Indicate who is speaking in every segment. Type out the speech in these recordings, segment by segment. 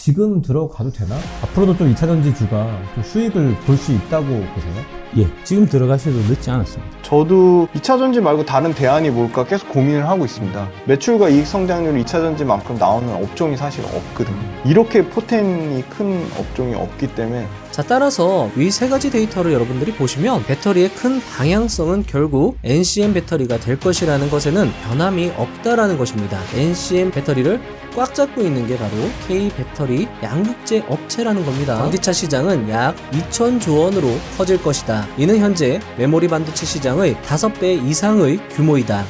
Speaker 1: 지금 들어가도 되나? 앞으로도 좀 2차전지주가 좀 수익을 볼 수 있다고 보세요?
Speaker 2: 예, 지금 들어가셔도 늦지 않았습니다.
Speaker 3: 저도 2차전지 말고 다른 대안이 뭘까 계속 고민을 하고 있습니다. 매출과 이익 성장률이 2차전지만큼 나오는 업종이 사실 없거든요. 이렇게 포텐이 큰 업종이 없기 때문에
Speaker 4: 자, 따라서 위 세 가지 데이터를 여러분들이 보시면 배터리의 큰 방향성은 결국 NCM 배터리가 될 것이라는 것에는 변함이 없다라는 것입니다. NCM 배터리를 꽉 잡고 있는 게 바로 K배터리 양극재 업체라는 겁니다. 전기차 시장은 약 2,000조 원으로 커질 것이다. 이는 현재 메모리 반도체 시장의 5배 이상의 규모이다.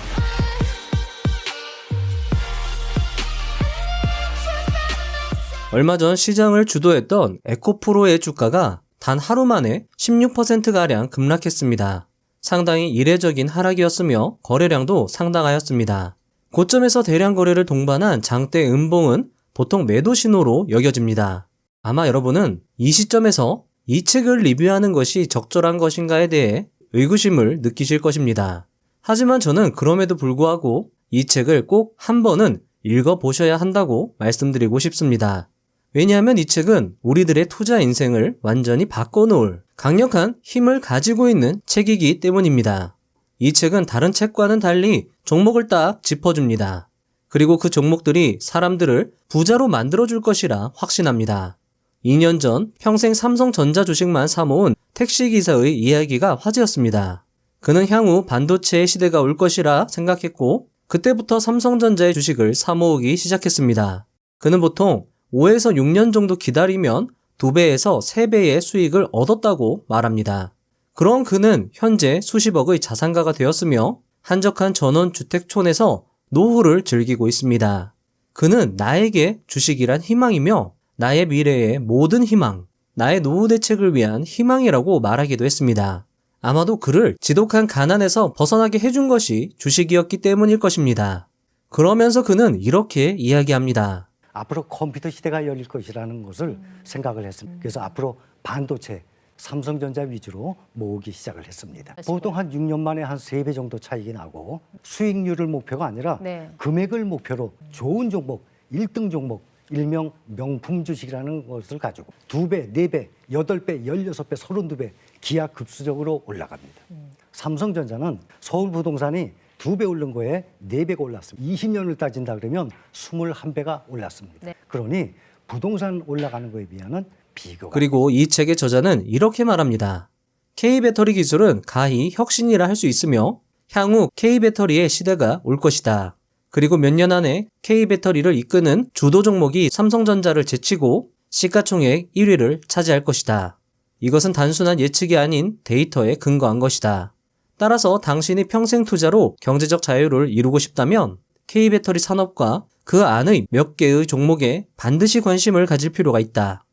Speaker 4: 얼마 전 시장을 주도했던 에코프로의 주가가 단 하루 만에 16%가량 급락했습니다. 상당히 이례적인 하락이었으며 거래량도 상당하였습니다. 고점에서 대량 거래를 동반한 장대 음봉은 보통 매도 신호로 여겨집니다. 아마 여러분은 이 시점에서 이 책을 리뷰하는 것이 적절한 것인가에 대해 의구심을 느끼실 것입니다. 하지만 저는 그럼에도 불구하고 이 책을 꼭 한 번은 읽어보셔야 한다고 말씀드리고 싶습니다. 왜냐하면 이 책은 우리들의 투자 인생을 완전히 바꿔놓을 강력한 힘을 가지고 있는 책이기 때문입니다. 이 책은 다른 책과는 달리 종목을 딱 짚어줍니다. 그리고 그 종목들이 사람들을 부자로 만들어줄 것이라 확신합니다. 2년 전 평생 삼성전자 주식만 사모은 택시기사의 이야기가 화제였습니다. 그는 향후 반도체의 시대가 올 것이라 생각했고 그때부터 삼성전자의 주식을 사모으기 시작했습니다. 그는 보통 5에서 6년 정도 기다리면 2배에서 3배의 수익을 얻었다고 말합니다. 그런 그는 현재 수십억의 자산가가 되었으며 한적한 전원주택촌에서 노후를 즐기고 있습니다. 그는 나에게 주식이란 희망이며 나의 미래의 모든 희망, 나의 노후 대책을 위한 희망이라고 말하기도 했습니다. 아마도 그를 지독한 가난에서 벗어나게 해준 것이 주식이었기 때문일 것입니다. 그러면서 그는 이렇게 이야기합니다.
Speaker 5: 앞으로 컴퓨터 시대가 열릴 것이라는 것을 생각을 했습니다. 그래서 앞으로 반도체, 삼성전자 위주로 모으기 시작을 했습니다. 보통 한 6년 만에 한 3배 정도 차익이 나고 수익률을 목표가 아니라 금액을 목표로 좋은 종목, 1등 종목, 일명 명품 주식이라는 것을 가지고 2배, 4배, 8배, 16배, 32배 기하급수적으로 올라갑니다. 삼성전자는 서울 부동산이 2배 오른 거에 4배가 올랐습니다. 20년을 따진다 그러면 21배가 올랐습니다. 그러니 부동산 올라가는 거에 비하면 비교가.
Speaker 4: 그리고 이 책의 저자는 이렇게 말합니다. K배터리 기술은 가히 혁신이라 할 수 있으며 향후 K배터리의 시대가 올 것이다. 그리고 몇 년 안에 K배터리를 이끄는 주도 종목이 삼성전자를 제치고 시가총액 1위를 차지할 것이다. 이것은 단순한 예측이 아닌 데이터에 근거한 것이다. 따라서 당신이 평생 투자로 경제적 자유를 이루고 싶다면 K배터리 산업과 그 안의 몇 개의 종목에 반드시 관심을 가질 필요가 있다.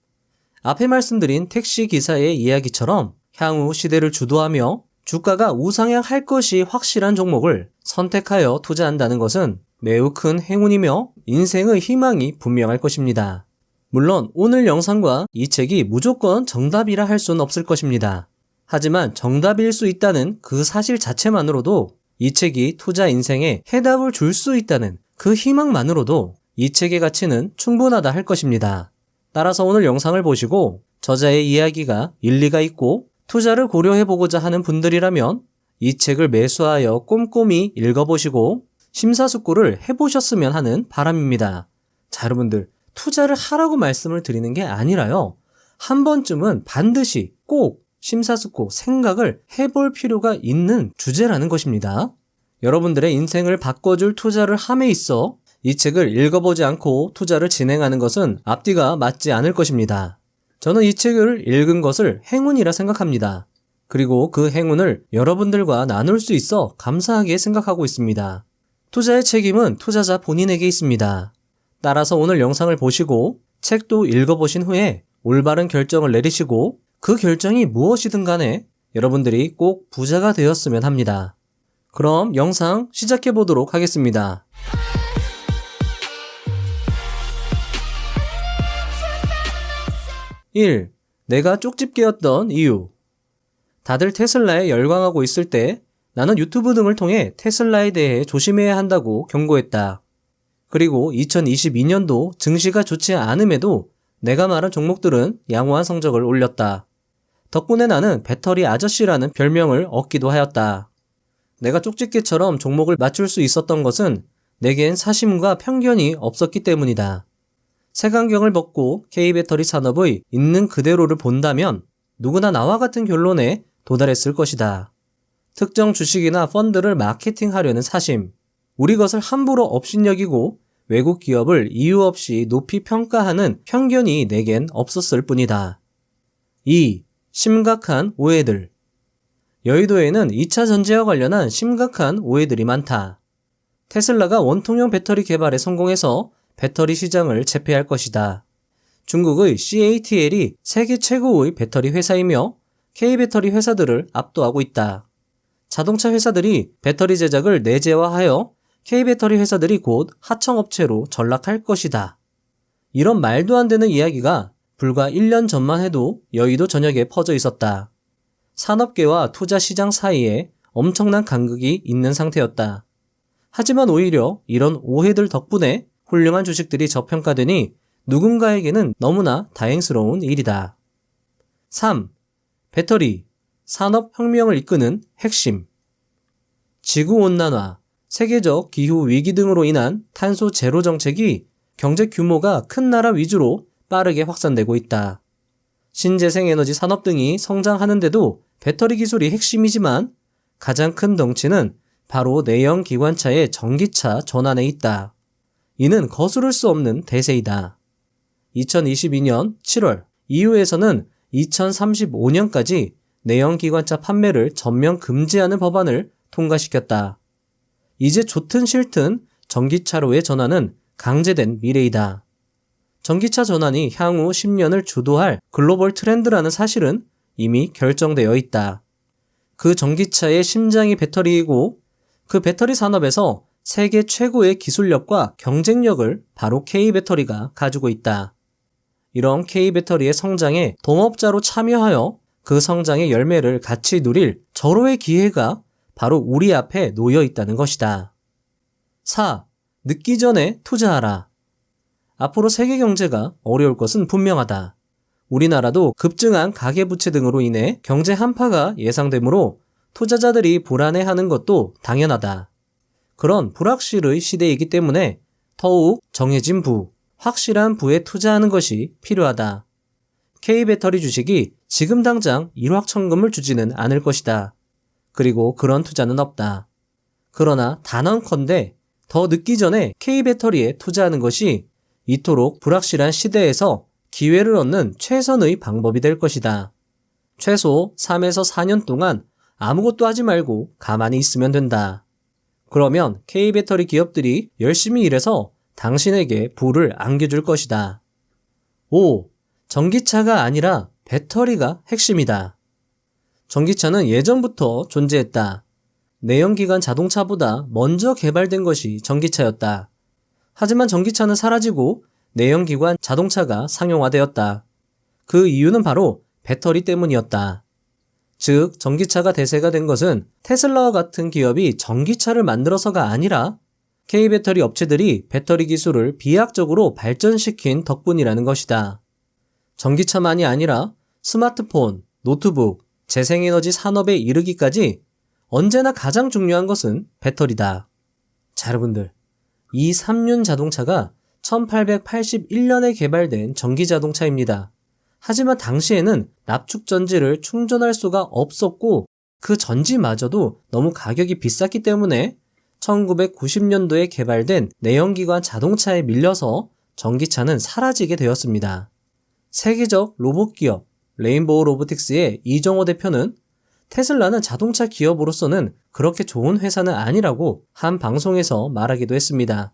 Speaker 4: 앞에 말씀드린 택시기사의 이야기처럼 향후 시대를 주도하며 주가가 우상향할 것이 확실한 종목을 선택하여 투자한다는 것은 매우 큰 행운이며 인생의 희망이 분명할 것입니다. 물론 오늘 영상과 이 책이 무조건 정답이라 할 수는 없을 것입니다. 하지만 정답일 수 있다는 그 사실 자체만으로도 이 책이 투자 인생에 해답을 줄 수 있다는 그 희망만으로도 이 책의 가치는 충분하다 할 것입니다. 따라서 오늘 영상을 보시고 저자의 이야기가 일리가 있고 투자를 고려해보고자 하는 분들이라면 이 책을 매수하여 꼼꼼히 읽어보시고 심사숙고를 해보셨으면 하는 바람입니다. 자, 여러분들 투자를 하라고 말씀을 드리는 게 아니라요. 한 번쯤은 반드시 꼭 심사숙고 생각을 해볼 필요가 있는 주제라는 것입니다. 여러분들의 인생을 바꿔줄 투자를 함에 있어 이 책을 읽어보지 않고 투자를 진행하는 것은 앞뒤가 맞지 않을 것입니다. 저는 이 책을 읽은 것을 행운이라 생각합니다. 그리고 그 행운을 여러분들과 나눌 수 있어 감사하게 생각하고 있습니다. 투자의 책임은 투자자 본인에게 있습니다. 따라서 오늘 영상을 보시고 책도 읽어보신 후에 올바른 결정을 내리시고 그 결정이 무엇이든 간에 여러분들이 꼭 부자가 되었으면 합니다. 그럼 영상 시작해 보도록 하겠습니다. 1. 내가 쪽집게였던 이유. 다들 테슬라에 열광하고 있을 때 나는 유튜브 등을 통해 테슬라에 대해 조심해야 한다고 경고했다. 그리고 2022년도 증시가 좋지 않음에도 내가 말한 종목들은 양호한 성적을 올렸다. 덕분에 나는 배터리 아저씨라는 별명을 얻기도 하였다. 내가 쪽집게처럼 종목을 맞출 수 있었던 것은 내겐 사심과 편견이 없었기 때문이다. 색안경을 벗고 K배터리 산업의 있는 그대로를 본다면 누구나 나와 같은 결론에 도달했을 것이다. 특정 주식이나 펀드를 마케팅하려는 사심, 우리 것을 함부로 업신여기고 외국 기업을 이유 없이 높이 평가하는 편견이 내겐 없었을 뿐이다. 2. 심각한 오해들. 여의도에는 2차 전지와 관련한 심각한 오해들이 많다. 테슬라가 원통형 배터리 개발에 성공해서 배터리 시장을 제패할 것이다. 중국의 CATL이 세계 최고의 배터리 회사이며 K배터리 회사들을 압도하고 있다. 자동차 회사들이 배터리 제작을 내재화하여 K배터리 회사들이 곧 하청업체로 전락할 것이다. 이런 말도 안 되는 이야기가 불과 1년 전만 해도 여의도 전역에 퍼져 있었다. 산업계와 투자시장 사이에 엄청난 간극이 있는 상태였다. 하지만 오히려 이런 오해들 덕분에 훌륭한 주식들이 저평가되니 누군가에게는 너무나 다행스러운 일이다. 3. 배터리, 산업혁명을 이끄는 핵심. 지구온난화, 세계적 기후위기 등으로 인한 탄소 제로 정책이 경제 규모가 큰 나라 위주로 빠르게 확산되고 있다. 신재생에너지 산업 등이 성장하는데도 배터리 기술이 핵심이지만 가장 큰 덩치는 바로 내연 기관차의 전기차 전환에 있다. 이는 거스를 수 없는 대세이다. 2022년 7월 EU에서는 2035년까지 내연 기관차 판매를 전면 금지하는 법안을 통과시켰다. 이제 좋든 싫든 전기차로의 전환은 강제된 미래이다. 전기차 전환이 향후 10년을 주도할 글로벌 트렌드라는 사실은 이미 결정되어 있다. 그 전기차의 심장이 배터리이고 그 배터리 산업에서 세계 최고의 기술력과 경쟁력을 바로 K배터리가 가지고 있다. 이런 K배터리의 성장에 동업자로 참여하여 그 성장의 열매를 같이 누릴 절호의 기회가 바로 우리 앞에 놓여 있다는 것이다. 4. 늦기 전에 투자하라. 앞으로 세계 경제가 어려울 것은 분명하다. 우리나라도 급증한 가계부채 등으로 인해 경제 한파가 예상되므로 투자자들이 불안해하는 것도 당연하다. 그런 불확실의 시대이기 때문에 더욱 정해진 부, 확실한 부에 투자하는 것이 필요하다. K배터리 주식이 지금 당장 일확천금을 주지는 않을 것이다. 그리고 그런 투자는 없다. 그러나 단언컨대 더 늦기 전에 K배터리에 투자하는 것이 이토록 불확실한 시대에서 기회를 얻는 최선의 방법이 될 것이다. 최소 3에서 4년 동안 아무것도 하지 말고 가만히 있으면 된다. 그러면 K배터리 기업들이 열심히 일해서 당신에게 부를 안겨줄 것이다. 5. 전기차가 아니라 배터리가 핵심이다. 전기차는 예전부터 존재했다. 내연기관 자동차보다 먼저 개발된 것이 전기차였다. 하지만 전기차는 사라지고 내연기관 자동차가 상용화되었다. 그 이유는 바로 배터리 때문이었다. 즉, 전기차가 대세가 된 것은 테슬라와 같은 기업이 전기차를 만들어서가 아니라 K배터리 업체들이 배터리 기술을 비약적으로 발전시킨 덕분이라는 것이다. 전기차만이 아니라 스마트폰, 노트북, 재생에너지 산업에 이르기까지 언제나 가장 중요한 것은 배터리다. 자, 여러분들, 이 3륜 자동차가 1881년에 개발된 전기자동차입니다. 하지만 당시에는 납축전지를 충전할 수가 없었고 그 전지마저도 너무 가격이 비쌌기 때문에 1990년도에 개발된 내연기관 자동차에 밀려서 전기차는 사라지게 되었습니다. 세계적 로봇기업 레인보우 로보틱스의 이정호 대표는 테슬라는 자동차 기업으로서는 그렇게 좋은 회사는 아니라고 한 방송에서 말하기도 했습니다.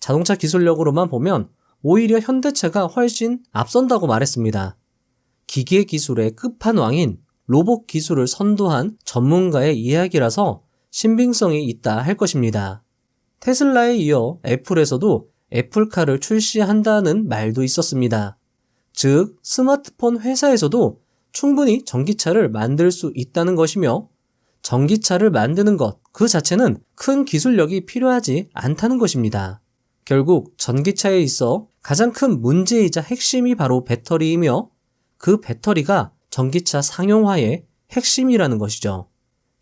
Speaker 4: 자동차 기술력으로만 보면 오히려 현대차가 훨씬 앞선다고 말했습니다. 기계 기술의 끝판왕인 로봇 기술을 선도한 전문가의 이야기라서 신빙성이 있다 할 것입니다. 테슬라에 이어 애플에서도 애플카를 출시한다는 말도 있었습니다. 즉, 스마트폰 회사에서도 충분히 전기차를 만들 수 있다는 것이며 전기차를 만드는 것 그 자체는 큰 기술력이 필요하지 않다는 것입니다. 결국 전기차에 있어 가장 큰 문제이자 핵심이 바로 배터리이며 그 배터리가 전기차 상용화의 핵심이라는 것이죠.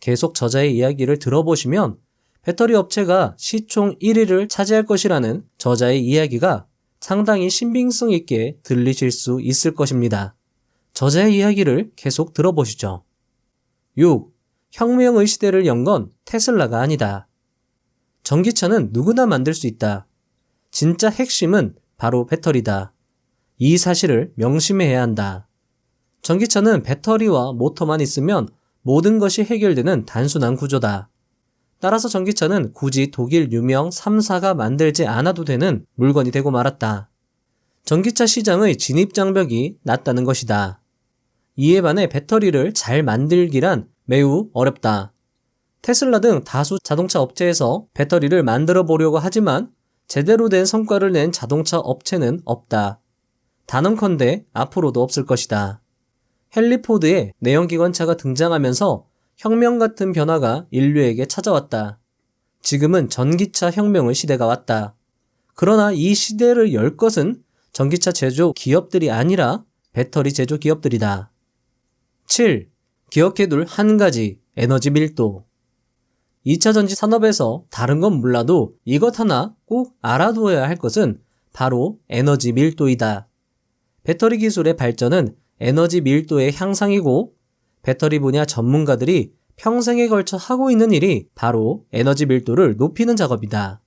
Speaker 4: 계속 저자의 이야기를 들어보시면 배터리 업체가 시총 1위를 차지할 것이라는 저자의 이야기가 상당히 신빙성 있게 들리실 수 있을 것입니다. 저자의 이야기를 계속 들어보시죠. 6. 혁명의 시대를 연 건 테슬라가 아니다. 전기차는 누구나 만들 수 있다. 진짜 핵심은 바로 배터리다. 이 사실을 명심해야 한다. 전기차는 배터리와 모터만 있으면 모든 것이 해결되는 단순한 구조다. 따라서 전기차는 굳이 독일 유명 3사가 만들지 않아도 되는 물건이 되고 말았다. 전기차 시장의 진입장벽이 낮다는 것이다. 이에 반해 배터리를 잘 만들기란 매우 어렵다. 테슬라 등 다수 자동차 업체에서 배터리를 만들어 보려고 하지만 제대로 된 성과를 낸 자동차 업체는 없다. 단언컨대 앞으로도 없을 것이다. 헨리 포드의 내연기관차가 등장하면서 혁명 같은 변화가 인류에게 찾아왔다. 지금은 전기차 혁명의 시대가 왔다. 그러나 이 시대를 열 것은 전기차 제조 기업들이 아니라 배터리 제조 기업들이다. 7. 기억해둘 한 가지, 에너지 밀도. 2차 전지 산업에서 다른 건 몰라도 이것 하나 꼭 알아두어야 할 것은 바로 에너지 밀도이다. 배터리 기술의 발전은 에너지 밀도의 향상이고 배터리 분야 전문가들이 평생에 걸쳐 하고 있는 일이 바로 에너지 밀도를 높이는 작업이다.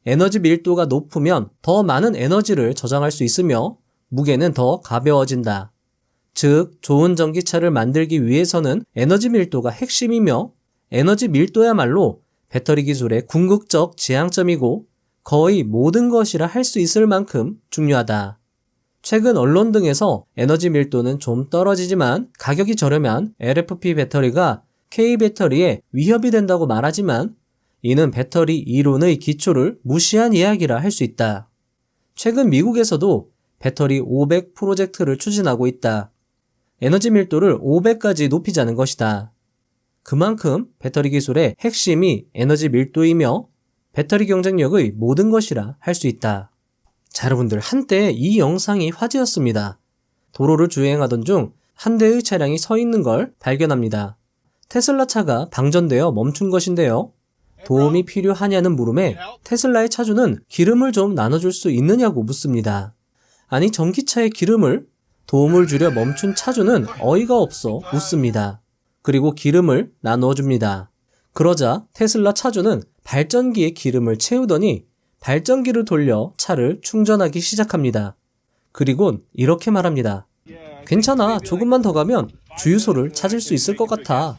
Speaker 4: 에너지 밀도가 높으면 더 많은 에너지를 저장할 수 있으며 무게는 더 가벼워진다. 즉, 좋은 전기차를 만들기 위해서는 에너지 밀도가 핵심이며 에너지 밀도야말로 배터리 기술의 궁극적 지향점이고 거의 모든 것이라 할 수 있을 만큼 중요하다. 최근 언론 등에서 에너지 밀도는 좀 떨어지지만 가격이 저렴한 LFP 배터리가 K배터리에 위협이 된다고 말하지만 이는 배터리 이론의 기초를 무시한 이야기라 할 수 있다. 최근 미국에서도 배터리 500 프로젝트를 추진하고 있다. 에너지 밀도를 500까지 높이자는 것이다. 그만큼 배터리 기술의 핵심이 에너지 밀도이며 배터리 경쟁력의 모든 것이라 할 수 있다. 자, 여러분들, 한때 이 영상이 화제였습니다. 도로를 주행하던 중 한 대의 차량이 서 있는 걸 발견합니다. 테슬라 차가 방전되어 멈춘 것인데요. 도움이 필요하냐는 물음에 테슬라의 차주는 기름을 좀 나눠줄 수 있느냐고 묻습니다. 아니, 전기차에 기름을? 도움을 주려 멈춘 차주는 어이가 없어 웃습니다. 그리고 기름을 나누어 줍니다. 그러자 테슬라 차주는 발전기에 기름을 채우더니 발전기를 돌려 차를 충전하기 시작합니다. 그리곤 이렇게 말합니다. 괜찮아, 조금만 더 가면 주유소를 찾을 수 있을 것 같아.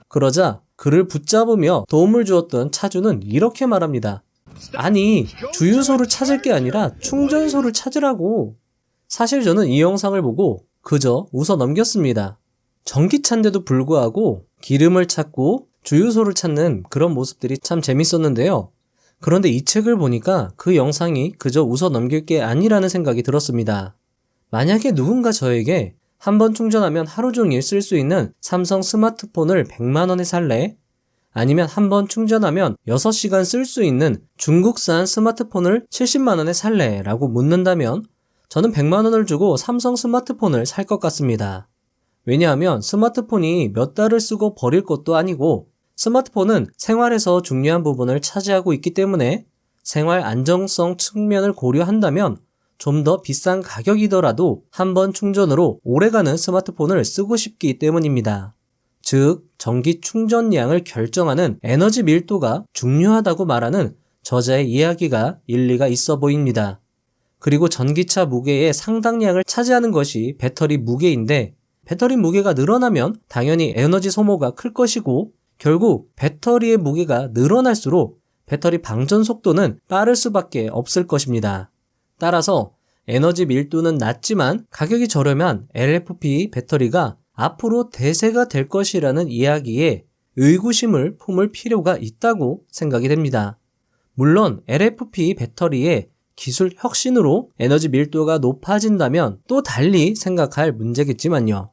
Speaker 4: 그러자 그를 붙잡으며 도움을 주었던 차주는 이렇게 말합니다. 아니, 주유소를 찾을 게 아니라 충전소를 찾으라고. 사실 저는 이 영상을 보고 그저 웃어 넘겼습니다. 전기차인데도 불구하고 기름을 찾고 주유소를 찾는 그런 모습들이 참 재밌었는데요. 그런데 이 책을 보니까 그 영상이 그저 웃어 넘길 게 아니라는 생각이 들었습니다. 만약에 누군가 저에게 한 번 충전하면 하루 종일 쓸 수 있는 삼성 스마트폰을 100만 원에 살래? 아니면 한 번 충전하면 6시간 쓸 수 있는 중국산 스마트폰을 70만 원에 살래? 라고 묻는다면 저는 100만 원을 주고 삼성 스마트폰을 살 것 같습니다. 왜냐하면 스마트폰이 몇 달을 쓰고 버릴 것도 아니고 스마트폰은 생활에서 중요한 부분을 차지하고 있기 때문에 생활 안정성 측면을 고려한다면 좀 더 비싼 가격이더라도 한 번 충전으로 오래가는 스마트폰을 쓰고 싶기 때문입니다. 즉, 전기 충전량을 결정하는 에너지 밀도가 중요하다고 말하는 저자의 이야기가 일리가 있어 보입니다. 그리고 전기차 무게의 상당량을 차지하는 것이 배터리 무게인데 배터리 무게가 늘어나면 당연히 에너지 소모가 클 것이고 결국 배터리의 무게가 늘어날수록 배터리 방전 속도는 빠를 수밖에 없을 것입니다. 따라서 에너지 밀도는 낮지만 가격이 저렴한 LFP 배터리가 앞으로 대세가 될 것이라는 이야기에 의구심을 품을 필요가 있다고 생각이 됩니다. 물론 LFP 배터리의 기술 혁신으로 에너지 밀도가 높아진다면 또 달리 생각할 문제겠지만요.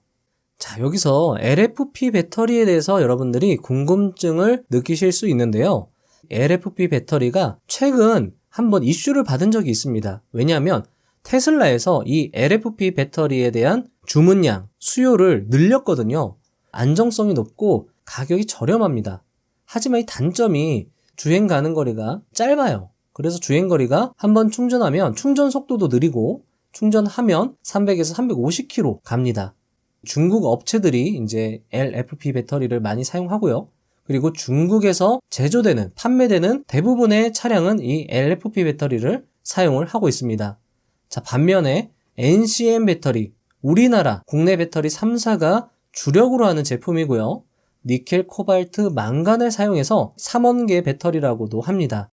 Speaker 4: 자, 여기서 LFP 배터리에 대해서 여러분들이 궁금증을 느끼실 수 있는데요. LFP 배터리가 최근 한번 이슈를 받은 적이 있습니다. 왜냐하면 테슬라에서 이 LFP 배터리에 대한 주문량, 수요를 늘렸거든요. 안정성이 높고 가격이 저렴합니다. 하지만 이 단점이 주행 가는 거리가 짧아요. 그래서 주행 거리가 한번 충전하면 충전 속도도 느리고 충전하면 300에서 350km 갑니다. 중국 업체들이 이제 LFP 배터리를 많이 사용하고요. 그리고 중국에서 제조되는, 판매되는 대부분의 차량은 이 LFP 배터리를 사용을 하고 있습니다. 자, 반면에 NCM 배터리, 우리나라 국내 배터리 3사가 주력으로 하는 제품이고요. 니켈, 코발트, 망간을 사용해서 3원계 배터리라고도 합니다.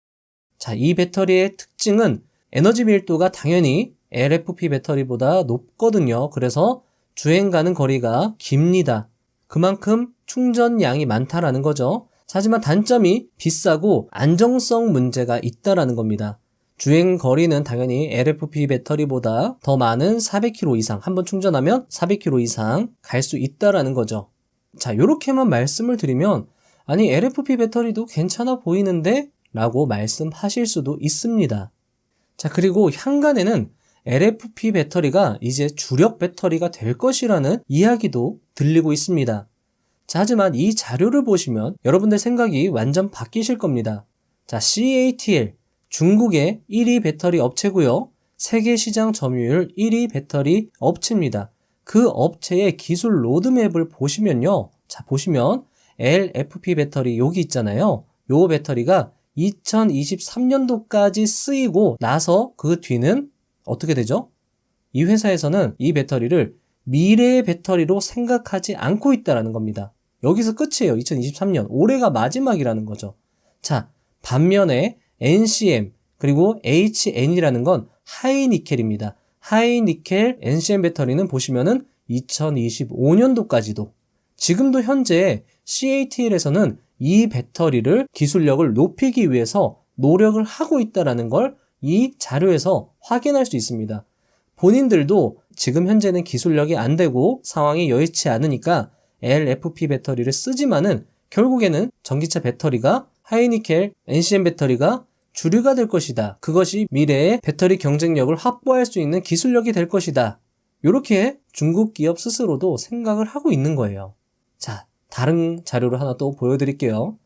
Speaker 4: 자, 이 배터리의 특징은 에너지 밀도가 당연히 LFP 배터리보다 높거든요. 그래서 주행 가는 거리가 깁니다. 그만큼 충전량이 많다라는 거죠. 하지만 단점이 비싸고 안정성 문제가 있다라는 겁니다. 주행 거리는 당연히 LFP 배터리보다 더 많은 400km 이상, 한번 충전하면 400km 이상 갈 수 있다라는 거죠. 자, 요렇게만 말씀을 드리면 아니 LFP 배터리도 괜찮아 보이는데? 라고 말씀하실 수도 있습니다. 자, 그리고 향간에는 LFP 배터리가 이제 주력 배터리가 될 것이라는 이야기도 들리고 있습니다. 자, 하지만 이 자료를 보시면 여러분들 생각이 완전 바뀌실 겁니다. 자, CATL, 중국의 1위 배터리 업체고요. 세계 시장 점유율 1위 배터리 업체입니다. 그 업체의 기술 로드맵을 보시면요. 자, 보시면 LFP 배터리 여기 있잖아요. 요 배터리가 2023년도까지 쓰이고 나서 그 뒤는 어떻게 되죠? 이 회사에서는 이 배터리를 미래의 배터리로 생각하지 않고 있다는 겁니다. 여기서 끝이에요. 2023년. 올해가 마지막이라는 거죠. 자, 반면에 NCM 그리고 HN이라는 건 하이니켈입니다. 하이니켈 NCM 배터리는 보시면은 2025년도까지도 지금도 현재 CATL에서는 이 배터리를 기술력을 높이기 위해서 노력을 하고 있다는 걸 이 자료에서 확인할 수 있습니다. 본인들도 지금 현재는 기술력이 안 되고 상황이 여의치 않으니까 LFP 배터리를 쓰지만은 결국에는 전기차 배터리가 하이니켈 NCM 배터리가 주류가 될 것이다. 그것이 미래의 배터리 경쟁력을 확보할 수 있는 기술력이 될 것이다. 이렇게 중국 기업 스스로도 생각을 하고 있는 거예요. 자, 다른 자료를 하나 또 보여드릴게요.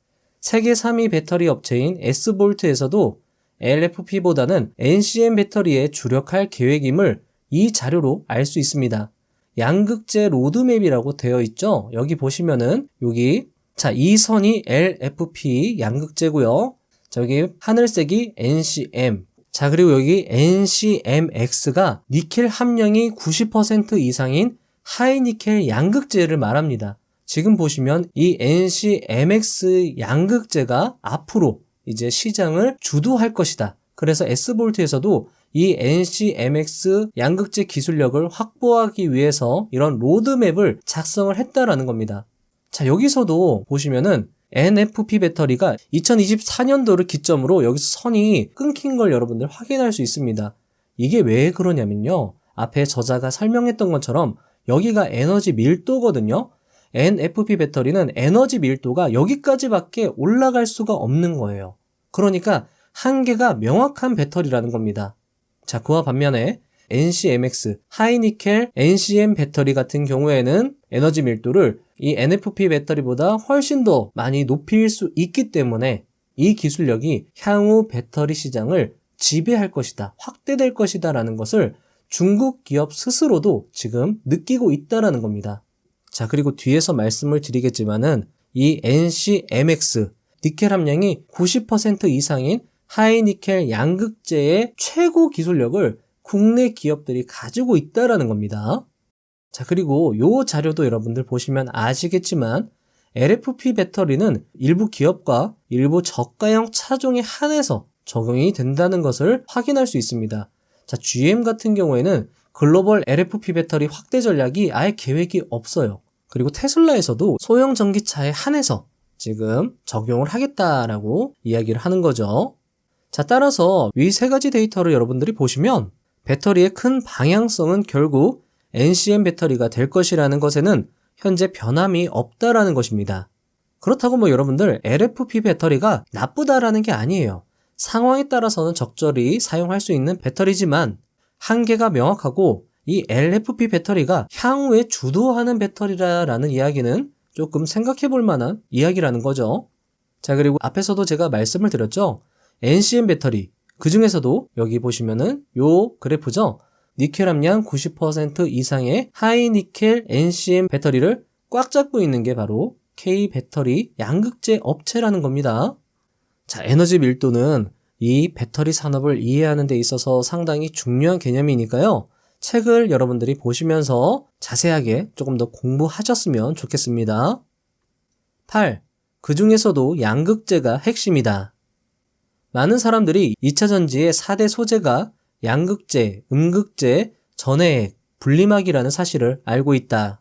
Speaker 4: 세계 3위 배터리 업체인 S볼트에서도 LFP보다는 NCM 배터리에 주력할 계획임을 이 자료로 알 수 있습니다. 양극재 로드맵이라고 되어 있죠. 여기 보시면은 여기 자, 이 선이 LFP 양극재고요. 자, 여기 하늘색이 NCM. 자, 그리고 여기 NCMX가 니켈 함량이 90% 이상인 하이니켈 양극재를 말합니다. 지금 보시면 이 NCMX 양극재가 앞으로 이제 시장을 주도할 것이다. 그래서 S볼트에서도 이 NCMX 양극재 기술력을 확보하기 위해서 이런 로드맵을 작성을 했다라는 겁니다. 자, 여기서도 보시면은 NFP 배터리가 2024년도를 기점으로 여기서 선이 끊긴 걸 여러분들 확인할 수 있습니다. 이게 왜 그러냐면요. 앞에 저자가 설명했던 것처럼 여기가 에너지 밀도거든요. NFP 배터리는 에너지 밀도가 여기까지밖에 올라갈 수가 없는 거예요. 그러니까 한계가 명확한 배터리라는 겁니다. 자, 그와 반면에 NCMX, 하이니켈 NCM 배터리 같은 경우에는 에너지 밀도를 이 NFP 배터리보다 훨씬 더 많이 높일 수 있기 때문에 이 기술력이 향후 배터리 시장을 지배할 것이다, 확대될 것이다 라는 것을 중국 기업 스스로도 지금 느끼고 있다라는 겁니다. 자, 그리고 뒤에서 말씀을 드리겠지만은 이 NCMX, 니켈 함량이 90% 이상인 하이니켈 양극재의 최고 기술력을 국내 기업들이 가지고 있다라는 겁니다. 자, 그리고 요 자료도 여러분들 보시면 아시겠지만 LFP 배터리는 일부 기업과 일부 저가형 차종에 한해서 적용이 된다는 것을 확인할 수 있습니다. 자, GM 같은 경우에는 글로벌 LFP 배터리 확대 전략이 아예 계획이 없어요. 그리고 테슬라에서도 소형 전기차에 한해서 지금 적용을 하겠다라고 이야기를 하는 거죠. 자, 따라서 위 세 가지 데이터를 여러분들이 보시면 배터리의 큰 방향성은 결국 NCM 배터리가 될 것이라는 것에는 현재 변함이 없다라는 것입니다. 그렇다고 뭐 여러분들 LFP 배터리가 나쁘다라는 게 아니에요. 상황에 따라서는 적절히 사용할 수 있는 배터리지만 한계가 명확하고 이 LFP 배터리가 향후에 주도하는 배터리라는 이야기는 조금 생각해 볼 만한 이야기라는 거죠. 자, 그리고 앞에서도 제가 말씀을 드렸죠. NCM 배터리, 그 중에서도 여기 보시면은 요 그래프죠. 니켈 함량 90% 이상의 하이 니켈 NCM 배터리를 꽉 잡고 있는 게 바로 K 배터리 양극재 업체라는 겁니다. 자, 에너지 밀도는 이 배터리 산업을 이해하는 데 있어서 상당히 중요한 개념이니까요. 책을 여러분들이 보시면서 자세하게 조금 더 공부하셨으면 좋겠습니다. 8. 그 중에서도 양극재가 핵심이다. 많은 사람들이 2차 전지의 4대 소재가 양극재, 음극재, 전해액, 분리막이라는 사실을 알고 있다.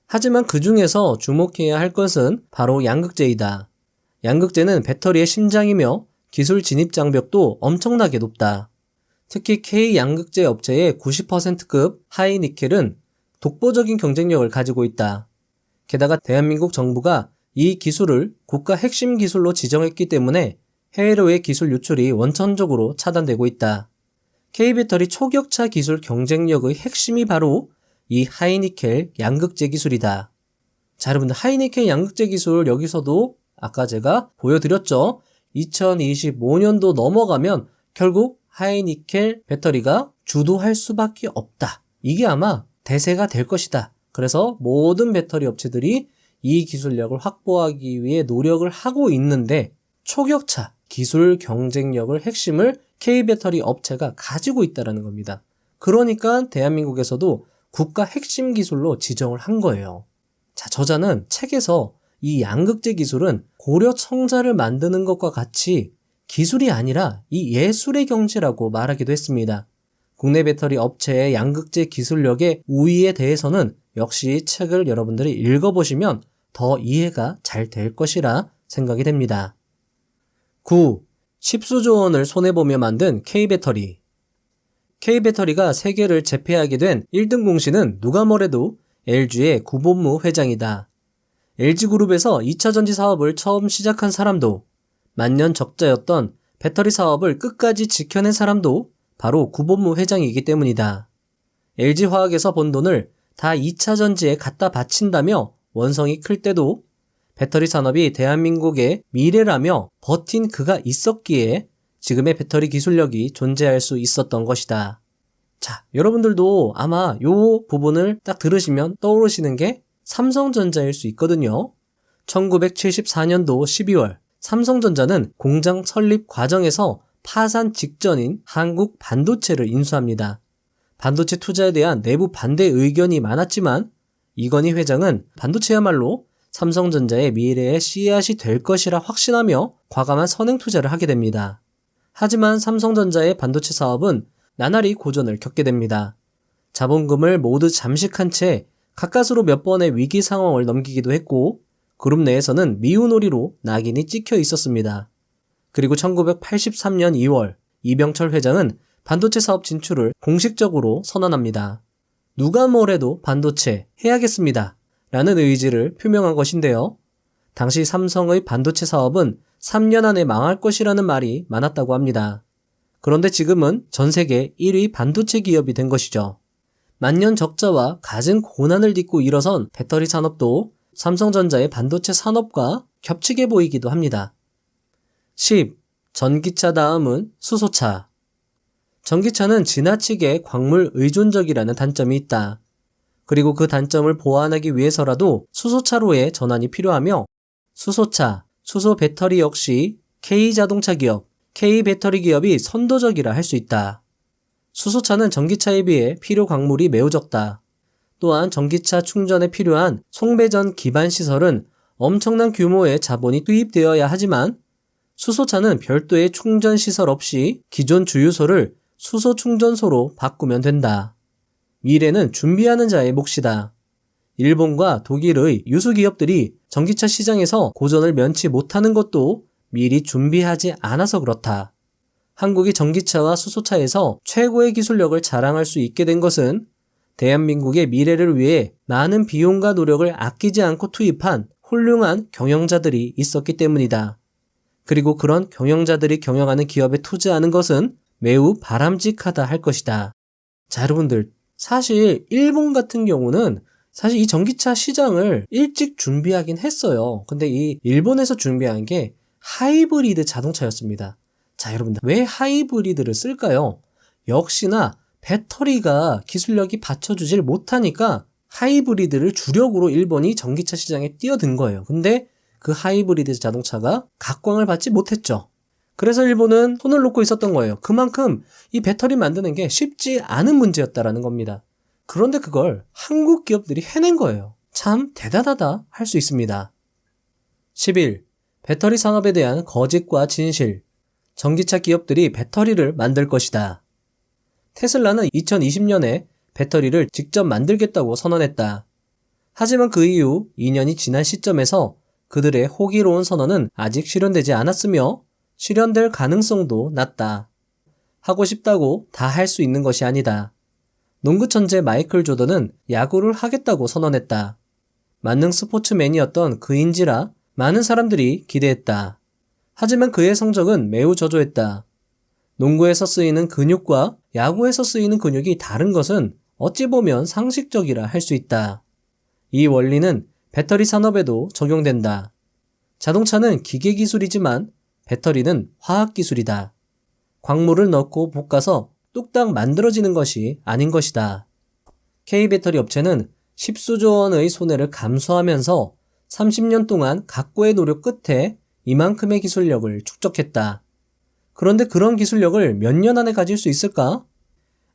Speaker 4: 하지만 그 중에서 주목해야 할 것은 바로 양극재이다. 양극재는 배터리의 심장이며 기술 진입 장벽도 엄청나게 높다. 특히 K 양극재 업체의 90%급 하이니켈은 독보적인 경쟁력을 가지고 있다. 게다가 대한민국 정부가 이 기술을 국가 핵심 기술로 지정했기 때문에 해외로의 기술 유출이 원천적으로 차단되고 있다. K배터리 초격차 기술 경쟁력의 핵심이 바로 이 하이니켈 양극재 기술이다. 자, 여러분들 하이니켈 양극재 기술 여기서도 아까 제가 보여드렸죠. 2025년도 넘어가면 결국 하이니켈 배터리가 주도할 수밖에 없다. 이게 아마 대세가 될 것이다. 그래서 모든 배터리 업체들이 이 기술력을 확보하기 위해 노력을 하고 있는데 초격차 기술 경쟁력을 핵심을 K배터리 업체가 가지고 있다는 겁니다. 그러니까 대한민국에서도 국가 핵심 기술로 지정을 한 거예요. 자, 저자는 책에서 이 양극재 기술은 고려 청자를 만드는 것과 같이 기술이 아니라 이 예술의 경지라고 말하기도 했습니다. 국내 배터리 업체의 양극재 기술력의 우위에 대해서는 역시 책을 여러분들이 읽어보시면 더 이해가 잘 될 것이라 생각이 됩니다. 9. 10수조 원을 손해보며 만든 K배터리. K배터리가 세계를 제패하게 된 1등 공신은 누가 뭐래도 LG의 구본무 회장이다. LG그룹에서 2차 전지 사업을 처음 시작한 사람도, 만년 적자였던 배터리 사업을 끝까지 지켜낸 사람도 바로 구본무 회장이기 때문이다. LG화학에서 번 돈을 다 2차 전지에 갖다 바친다며 원성이 클 때도 배터리 산업이 대한민국의 미래라며 버틴 그가 있었기에 지금의 배터리 기술력이 존재할 수 있었던 것이다. 자, 여러분들도 아마 요 부분을 딱 들으시면 떠오르시는 게 삼성전자일 수 있거든요. 1974년도 12월 삼성전자는 공장 설립 과정에서 파산 직전인 한국 반도체를 인수합니다. 반도체 투자에 대한 내부 반대 의견이 많았지만 이건희 회장은 반도체야말로 삼성전자의 미래의 씨앗이 될 것이라 확신하며 과감한 선행 투자를 하게 됩니다. 하지만 삼성전자의 반도체 사업은 나날이 고전을 겪게 됩니다. 자본금을 모두 잠식한 채 가까스로 몇 번의 위기 상황을 넘기기도 했고 그룹 내에서는 미운오리로 낙인이 찍혀 있었습니다. 그리고 1983년 2월 이병철 회장은 반도체 사업 진출을 공식적으로 선언합니다. 누가 뭐래도 반도체 해야겠습니다. 라는 의지를 표명한 것인데요. 당시 삼성의 반도체 사업은 3년 안에 망할 것이라는 말이 많았다고 합니다. 그런데 지금은 전 세계 1위 반도체 기업이 된 것이죠. 만년 적자와 갖은 고난을 딛고 일어선 배터리 산업도 삼성전자의 반도체 산업과 겹치게 보이기도 합니다. 10. 전기차 다음은 수소차. 전기차는 지나치게 광물 의존적이라는 단점이 있다. 그리고 그 단점을 보완하기 위해서라도 수소차로의 전환이 필요하며 수소차, 수소 배터리 역시 K자동차 기업, K배터리 기업이 선도적이라 할 수 있다. 수소차는 전기차에 비해 필요 광물이 매우 적다. 또한 전기차 충전에 필요한 송배전 기반 시설은 엄청난 규모의 자본이 투입되어야 하지만 수소차는 별도의 충전 시설 없이 기존 주유소를 수소 충전소로 바꾸면 된다. 미래는 준비하는 자의 몫이다. 일본과 독일의 유수기업들이 전기차 시장에서 고전을 면치 못하는 것도 미리 준비하지 않아서 그렇다. 한국이 전기차와 수소차에서 최고의 기술력을 자랑할 수 있게 된 것은 대한민국의 미래를 위해 많은 비용과 노력을 아끼지 않고 투입한 훌륭한 경영자들이 있었기 때문이다. 그리고 그런 경영자들이 경영하는 기업에 투자하는 것은 매우 바람직하다 할 것이다. 자, 여러분들, 사실 일본 같은 경우는 사실 이 전기차 시장을 일찍 준비하긴 했어요. 근데 이 일본에서 준비한 게 하이브리드 자동차였습니다. 자, 여러분들, 왜 하이브리드를 쓸까요? 역시나 배터리가 기술력이 받쳐주질 못하니까 하이브리드를 주력으로 일본이 전기차 시장에 뛰어든 거예요. 근데 그 하이브리드 자동차가 각광을 받지 못했죠. 그래서 일본은 손을 놓고 있었던 거예요. 그만큼 이 배터리 만드는 게 쉽지 않은 문제였다라는 겁니다. 그런데 그걸 한국 기업들이 해낸 거예요. 참 대단하다 할 수 있습니다. 11. 배터리 산업에 대한 거짓과 진실. 전기차 기업들이 배터리를 만들 것이다. 테슬라는 2020년에 배터리를 직접 만들겠다고 선언했다. 하지만 그 이후 2년이 지난 시점에서 그들의 호기로운 선언은 아직 실현되지 않았으며 실현될 가능성도 낮다. 하고 싶다고 다 할 수 있는 것이 아니다. 농구 천재 마이클 조던은 야구를 하겠다고 선언했다. 만능 스포츠맨이었던 그인지라 많은 사람들이 기대했다. 하지만 그의 성적은 매우 저조했다. 농구에서 쓰이는 근육과 야구에서 쓰이는 근육이 다른 것은 어찌 보면 상식적이라 할 수 있다. 이 원리는 배터리 산업에도 적용된다. 자동차는 기계 기술이지만 배터리는 화학 기술이다. 광물을 넣고 볶아서 뚝딱 만들어지는 것이 아닌 것이다. K배터리 업체는 10수조 원의 손해를 감수하면서 30년 동안 각고의 노력 끝에 이만큼의 기술력을 축적했다. 그런데 그런 기술력을 몇 년 안에 가질 수 있을까?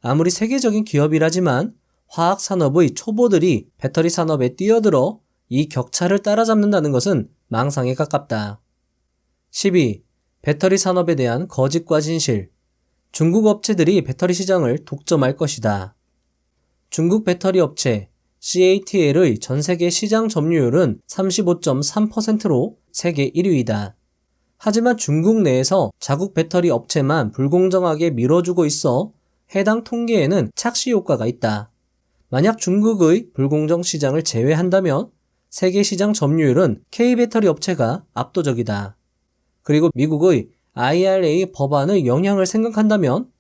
Speaker 4: 아무리 세계적인 기업이라지만 화학 산업의 초보들이 배터리 산업에 뛰어들어 이 격차를 따라잡는다는 것은 망상에 가깝다. 12. 배터리 산업에 대한 거짓과 진실. 중국 업체들이 배터리 시장을 독점할 것이다. 중국 배터리 업체 CATL의 전 세계 시장 점유율은 35.3%로 세계 1위이다. 하지만 중국 내에서 자국 배터리 업체만 불공정하게 밀어주고 있어 해당 통계에는 착시 효과가 있다. 만약 중국의 불공정 시장을 제외한다면 세계 시장 점유율은 K배터리 업체가 압도적이다. 그리고 미국의 IRA 법안의 영향을 생각한다면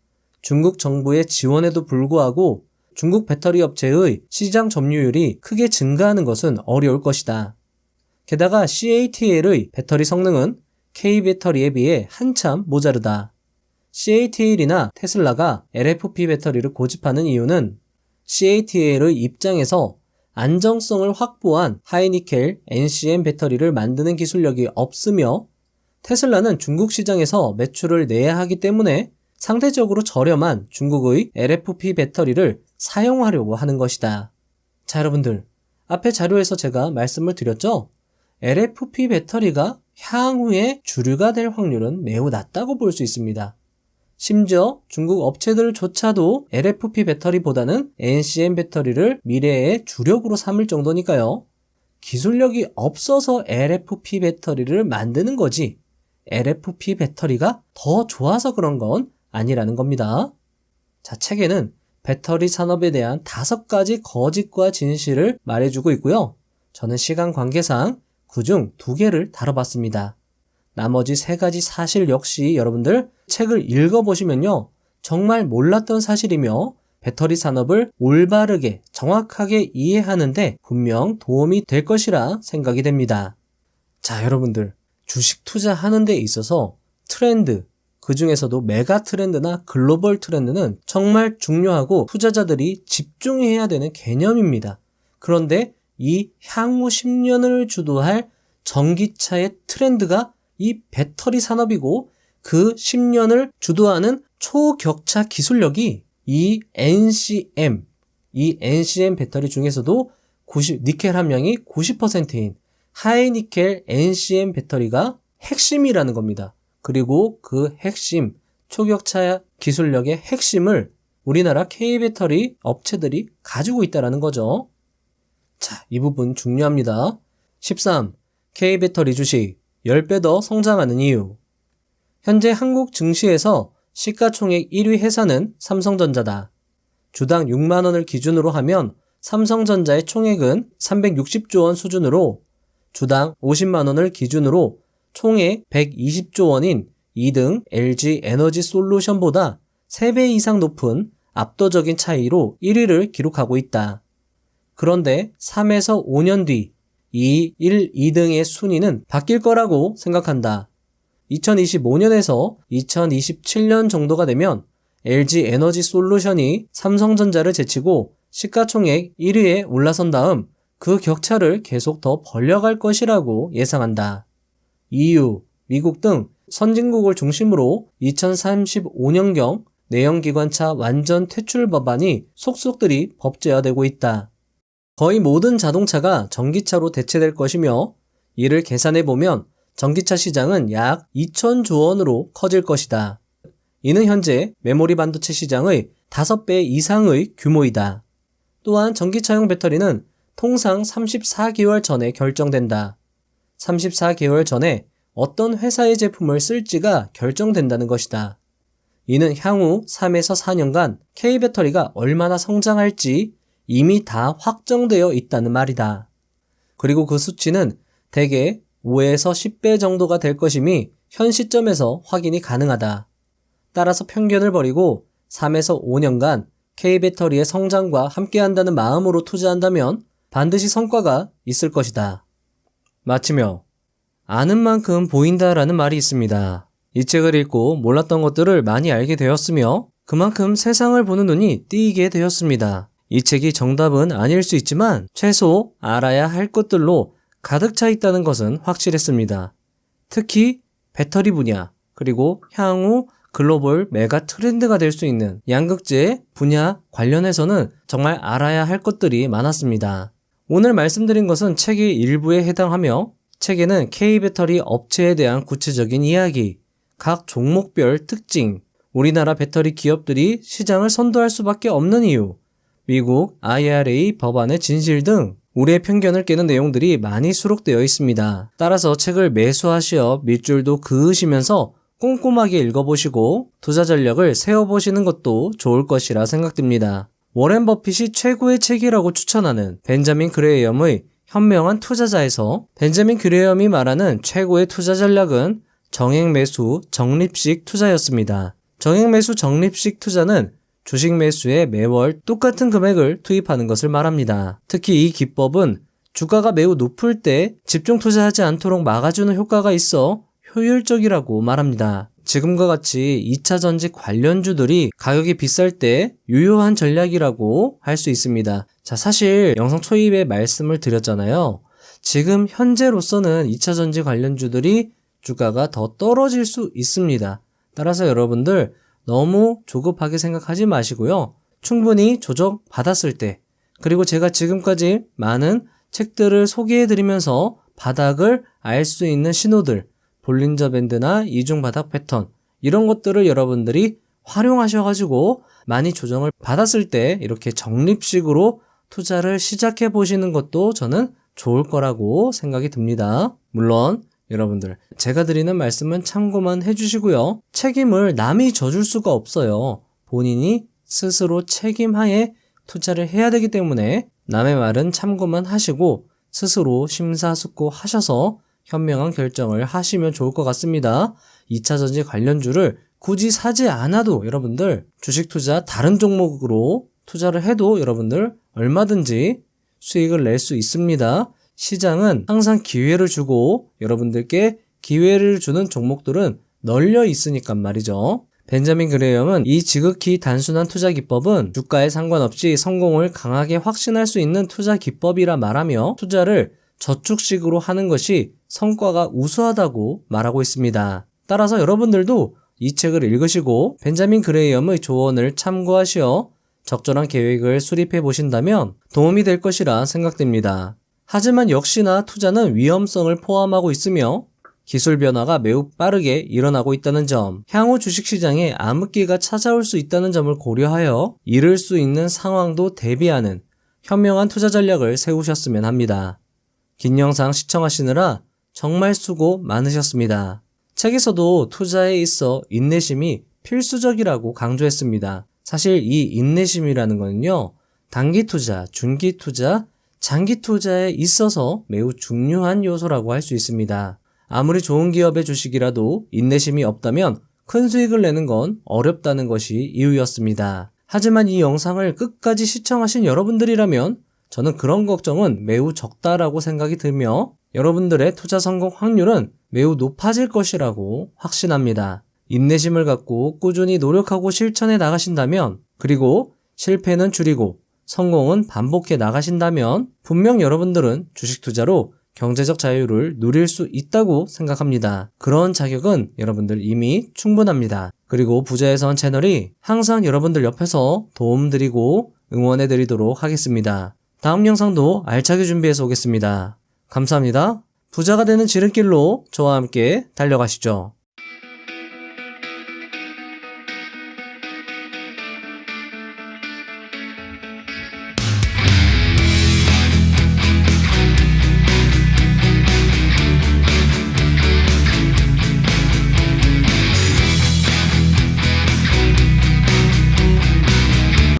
Speaker 4: 중국 정부의 지원에도 불구하고 중국 배터리 업체의 시장 점유율이 크게 증가하는 것은 어려울 것이다. 게다가 CATL의 배터리 성능은 K배터리에 비해 한참 모자르다. CATL이나 테슬라가 LFP 배터리를 고집하는 이유는 CATL의 입장에서 안정성을 확보한 하이니켈 NCM 배터리를 만드는 기술력이 없으며 테슬라는 중국 시장에서 매출을 내야 하기 때문에 상대적으로 저렴한 중국의 LFP 배터리를 사용하려고 하는 것이다. 자, 여러분들, 앞에 자료에서 제가 말씀을 드렸죠? LFP 배터리가 향후에 주류가 될 확률은 매우 낮다고 볼 수 있습니다. 심지어 중국 업체들조차도 LFP 배터리보다는 NCM 배터리를 미래의 주력으로 삼을 정도니까요. 기술력이 없어서 LFP 배터리를 만드는 거지 LFP 배터리가 더 좋아서 그런 건 아니라는 겁니다. 자, 책에는 배터리 산업에 대한 5가지 거짓과 진실을 말해주고 있고요. 저는 시간 관계상 그중 2개를 다뤄봤습니다. 나머지 3가지 사실 역시 여러분들 책을 읽어보시면요. 정말 몰랐던 사실이며 배터리 산업을 올바르게 정확하게 이해하는데 분명 도움이 될 것이라 생각이 됩니다. 자, 여러분들, 주식 투자하는 데 있어서 트렌드, 그 중에서도 메가 트렌드나 글로벌 트렌드는 정말 중요하고 투자자들이 집중해야 되는 개념입니다. 그런데 이 향후 10년을 주도할 전기차의 트렌드가 이 배터리 산업이고 그 10년을 주도하는 초격차 기술력이 이 NCM 배터리 중에서도 니켈 함량이 90%인 하이니켈 NCM 배터리가 핵심이라는 겁니다. 그리고 그 핵심, 초격차 기술력의 핵심을 우리나라 K배터리 업체들이 가지고 있다는 거죠. 자, 이 부분 중요합니다. 13. K배터리 주식 10배 더 성장하는 이유. 현재 한국 증시에서 시가총액 1위 회사는 삼성전자다. 주당 6만 원을 기준으로 하면 삼성전자의 총액은 360조 원 수준으로 주당 50만 원을 기준으로 총액 120조 원인 2등 LG 에너지 솔루션보다 3배 이상 높은 압도적인 차이로 1위를 기록하고 있다. 그런데 3에서 5년 뒤 2, 1, 2등의 순위는 바뀔 거라고 생각한다. 2025년에서 2027년 정도가 되면 LG 에너지 솔루션이 삼성전자를 제치고 시가총액 1위에 올라선 다음 그 격차를 계속 더 벌려갈 것이라고 예상한다. EU, 미국 등 선진국을 중심으로 2035년경 내연기관차 완전 퇴출 법안이 속속들이 법제화되고 있다. 거의 모든 자동차가 전기차로 대체될 것이며 이를 계산해보면 전기차 시장은 약 2,000조 원으로 커질 것이다. 이는 현재 메모리 반도체 시장의 5배 이상의 규모이다. 또한 전기차용 배터리는 통상 34개월 전에 결정된다. 34개월 전에 어떤 회사의 제품을 쓸지가 결정된다는 것이다. 이는 향후 3에서 4년간 K배터리가 얼마나 성장할지 이미 다 확정되어 있다는 말이다. 그리고 그 수치는 대개 5에서 10배 정도가 될 것임이 현 시점에서 확인이 가능하다. 따라서 편견을 버리고 3에서 5년간 K배터리의 성장과 함께한다는 마음으로 투자한다면 반드시 성과가 있을 것이다. 마치며 아는 만큼 보인다라는 말이 있습니다. 이 책을 읽고 몰랐던 것들을 많이 알게 되었으며 그만큼 세상을 보는 눈이 띄게 되었습니다. 이 책이 정답은 아닐 수 있지만 최소 알아야 할 것들로 가득 차 있다는 것은 확실했습니다. 특히 배터리 분야 그리고 향후 글로벌 메가 트렌드가 될 수 있는 양극재 분야 관련해서는 정말 알아야 할 것들이 많았습니다. 오늘 말씀드린 것은 책의 일부에 해당하며 책에는 K배터리 업체에 대한 구체적인 이야기, 각 종목별 특징, 우리나라 배터리 기업들이 시장을 선도할 수밖에 없는 이유, 미국 IRA 법안의 진실 등 우리의 편견을 깨는 내용들이 많이 수록되어 있습니다. 따라서 책을 매수하시어 밑줄도 그으시면서 꼼꼼하게 읽어보시고 투자 전략을 세워보시는 것도 좋을 것이라 생각됩니다. 워렌 버핏이 최고의 책이라고 추천하는 벤자민 그레이엄의 현명한 투자자에서 벤자민 그레이엄이 말하는 최고의 투자 전략은 정액매수 적립식 투자였습니다. 정액매수 적립식 투자는 주식 매수에 매월 똑같은 금액을 투입하는 것을 말합니다. 특히 이 기법은 주가가 매우 높을 때 집중 투자하지 않도록 막아주는 효과가 있어 효율적이라고 말합니다. 지금과 같이 2차 전지 관련주들이 가격이 비쌀 때 유효한 전략이라고 할 수 있습니다. 자, 사실 영상 초입에 말씀을 드렸잖아요. 지금 현재로서는 2차 전지 관련주들이 주가가 더 떨어질 수 있습니다. 따라서 여러분들 너무 조급하게 생각하지 마시고요. 충분히 조정 받았을 때, 그리고 제가 지금까지 많은 책들을 소개해드리면서 바닥을 알 수 있는 신호들, 볼린저 밴드나 이중 바닥 패턴, 이런 것들을 여러분들이 활용하셔가지고 많이 조정을 받았을 때 이렇게 적립식으로 투자를 시작해 보시는 것도 저는 좋을 거라고 생각이 듭니다. 물론 여러분들 제가 드리는 말씀은 참고만 해주시고요. 책임을 남이 져줄 수가 없어요. 본인이 스스로 책임하에 투자를 해야 되기 때문에 남의 말은 참고만 하시고 스스로 심사숙고하셔서 현명한 결정을 하시면 좋을 것 같습니다. 2차 전지 관련주를 굳이 사지 않아도 여러분들 주식 투자 다른 종목으로 투자를 해도 여러분들 얼마든지 수익을 낼 수 있습니다. 시장은 항상 기회를 주고 여러분들께 기회를 주는 종목들은 널려 있으니까 말이죠. 벤자민 그레이엄은 이 지극히 단순한 투자 기법은 주가에 상관없이 성공을 강하게 확신할 수 있는 투자 기법이라 말하며 투자를 저축식으로 하는 것이 성과가 우수하다고 말하고 있습니다. 따라서 여러분들도 이 책을 읽으시고 벤자민 그레이엄의 조언을 참고하시어 적절한 계획을 수립해 보신다면 도움이 될 것이라 생각됩니다. 하지만 역시나 투자는 위험성을 포함하고 있으며 기술 변화가 매우 빠르게 일어나고 있다는 점, 향후 주식시장에 암흑기가 찾아올 수 있다는 점을 고려하여 이를 수 있는 상황도 대비하는 현명한 투자 전략을 세우셨으면 합니다. 긴 영상 시청하시느라 정말 수고 많으셨습니다. 책에서도 투자에 있어 인내심이 필수적이라고 강조했습니다. 사실 이 인내심이라는 거는요, 단기 투자, 중기 투자, 장기 투자에 있어서 매우 중요한 요소라고 할 수 있습니다. 아무리 좋은 기업의 주식이라도 인내심이 없다면 큰 수익을 내는 건 어렵다는 것이 이유였습니다. 하지만 이 영상을 끝까지 시청하신 여러분들이라면 저는 그런 걱정은 매우 적다라고 생각이 들며 여러분들의 투자 성공 확률은 매우 높아질 것이라고 확신합니다. 인내심을 갖고 꾸준히 노력하고 실천해 나가신다면, 그리고 실패는 줄이고 성공은 반복해 나가신다면 분명 여러분들은 주식 투자로 경제적 자유를 누릴 수 있다고 생각합니다. 그런 자격은 여러분들 이미 충분합니다. 그리고 부자의 선 채널이 항상 여러분들 옆에서 도움드리고 응원해드리도록 하겠습니다. 다음 영상도 알차게 준비해서 오겠습니다. 감사합니다. 부자가 되는 지름길로 저와 함께 달려가시죠.